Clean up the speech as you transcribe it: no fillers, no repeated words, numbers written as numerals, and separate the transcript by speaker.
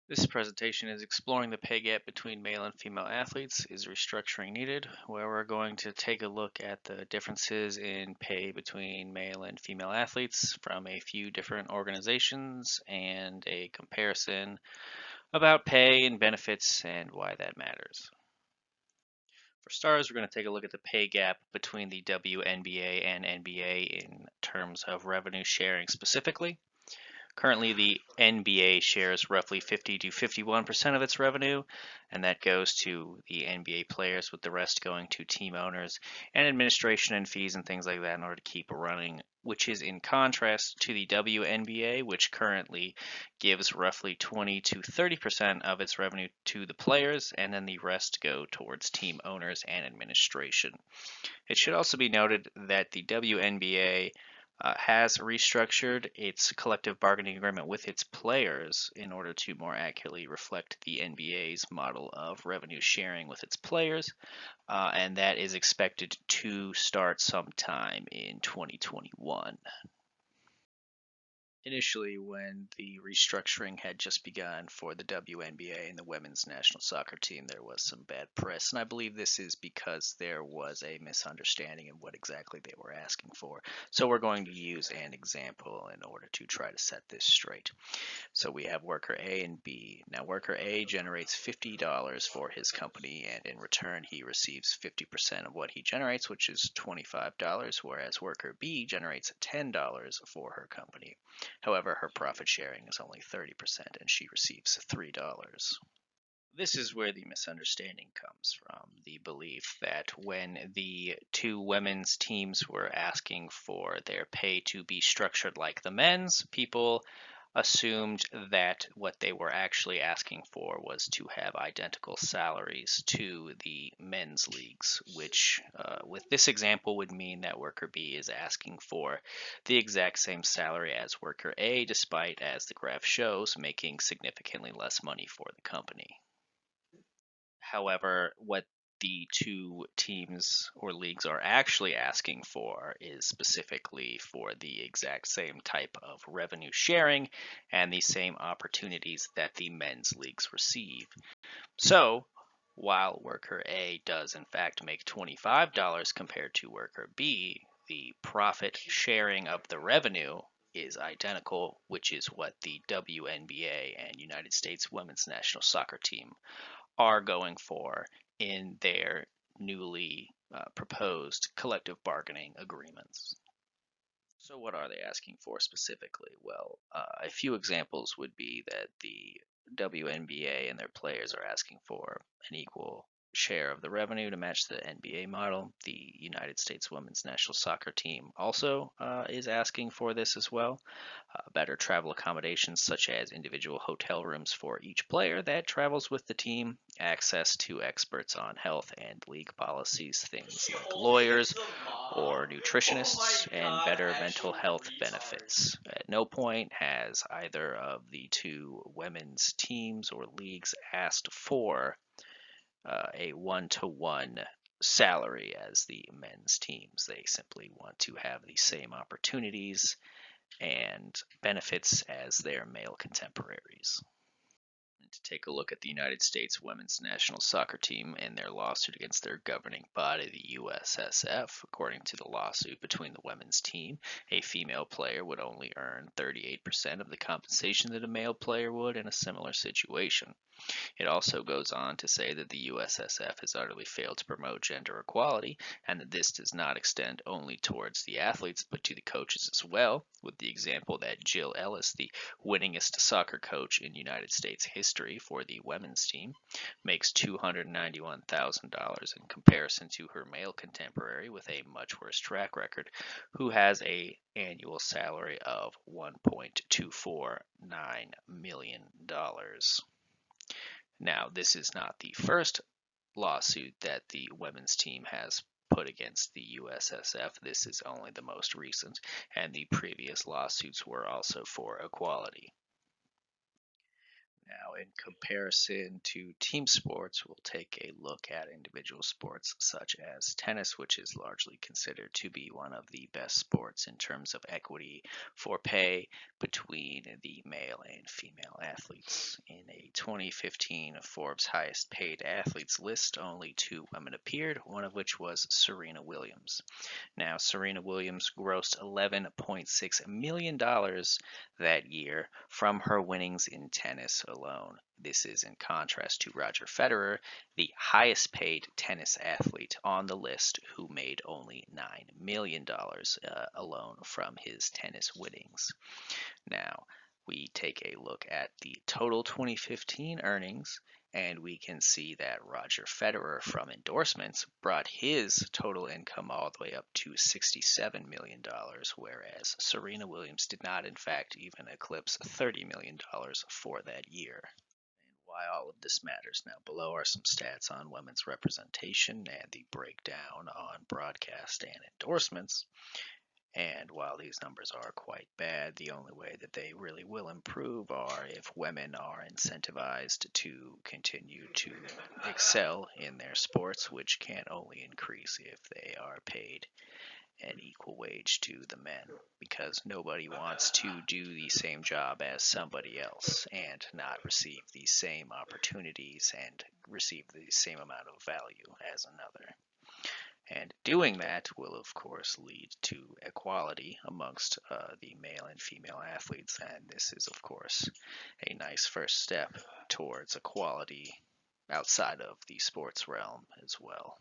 Speaker 1: This presentation is exploring the pay gap between male and female athletes. Is restructuring needed? Where we're going to take a look at the differences in pay between male and female athletes from a few different organizations and a comparison about pay and benefits and why that matters. For starters, we're going to take a look at the pay gap between the WNBA and NBA in terms of revenue sharing specifically. Currently, the NBA shares roughly 50 to 51% of its revenue, and that goes to the NBA players, with the rest going to team owners and administration and fees and things like that in order to keep running, which is in contrast to the WNBA, which currently gives roughly 20 to 30% of its revenue to the players, and then the rest go towards team owners and administration. It should also be noted that the WNBA has restructured its collective bargaining agreement with its players in order to more accurately reflect the NBA's model of revenue sharing with its players, and that is expected to start sometime in 2021. Initially, when the restructuring had just begun for the WNBA and the women's national soccer team, there was some bad press, and I believe this is because there was a misunderstanding of what exactly they were asking for. So we're going to use an example in order to try to set this straight. So we have worker A and B. Now worker A generates $50 for his company, and in return he receives 50% of what he generates, which is $25, whereas worker B generates $10 for her company. However, her profit sharing is only 30% and she receives $3. This is where the misunderstanding comes from, the belief that when the two women's teams were asking for their pay to be structured like the men's, people assumed that what they were actually asking for was to have identical salaries to the men's leagues, which with this example would mean that worker B is asking for the exact same salary as worker A, despite, as the graph shows, making significantly less money for the company. However, what the two teams or leagues are actually asking for is specifically for the exact same type of revenue sharing and the same opportunities that the men's leagues receive. So, while worker A does in fact make $25 compared to worker B, the profit sharing of the revenue is identical, which is what the WNBA and United States women's national soccer team are going for in their newly proposed collective bargaining agreements. So, what are they asking for specifically? Well, a few examples would be that the WNBA and their players are asking for an equal share of the revenue to match the NBA model. The United States women's national soccer team also is asking for this as well. Better travel accommodations, such as individual hotel rooms for each player that travels with the team, access to experts on health and league policies, things like lawyers or nutritionists, and better mental health benefits. At no point has either of the two women's teams or leagues asked for a one-to-one salary as the men's teams. They simply want to have the same opportunities and benefits as their male contemporaries. To take a look at the United States women's national soccer team and their lawsuit against their governing body, the USSF. According to the lawsuit between the women's team, a female player would only earn 38% of the compensation that a male player would in a similar situation. It also goes on to say that the USSF has utterly failed to promote gender equality, and that this does not extend only towards the athletes but to the coaches as well, with the example that Jill Ellis, the winningest soccer coach in United States history for the women's team, makes $291,000 in comparison to her male contemporary with a much worse track record, who has a annual salary of $1.249 million. Now, this is not the first lawsuit that the women's team has put against the USSF. This is only the most recent, and the previous lawsuits were also for equality. Now, in comparison to team sports, we'll take a look at individual sports such as tennis, which is largely considered to be one of the best sports in terms of equity for pay between the male and female athletes. In a 2015 Forbes highest paid athletes list, only 2 women appeared, one of which was Serena Williams. Now, Serena Williams grossed $11.6 million that year from her winnings in tennis alone. This is in contrast to Roger Federer, the highest paid tennis athlete on the list, who made only $9 million alone from his tennis winnings. Now, we take a look at the total 2015 earnings, and we can see that Roger Federer from endorsements brought his total income all the way up to $67 million, whereas Serena Williams did not, in fact, even eclipse $30 million for that year. And why all of this matters. Now, below are some stats on women's representation and the breakdown on broadcast and endorsements. And while these numbers are quite bad, the only way that they really will improve are if women are incentivized to continue to excel in their sports, which can only increase if they are paid an equal wage to the men, because nobody wants to do the same job as somebody else and not receive the same opportunities and receive the same amount of value as another. And doing that will, of course, lead to equality amongst the male and female athletes. And this is, of course, a nice first step towards equality outside of the sports realm as well.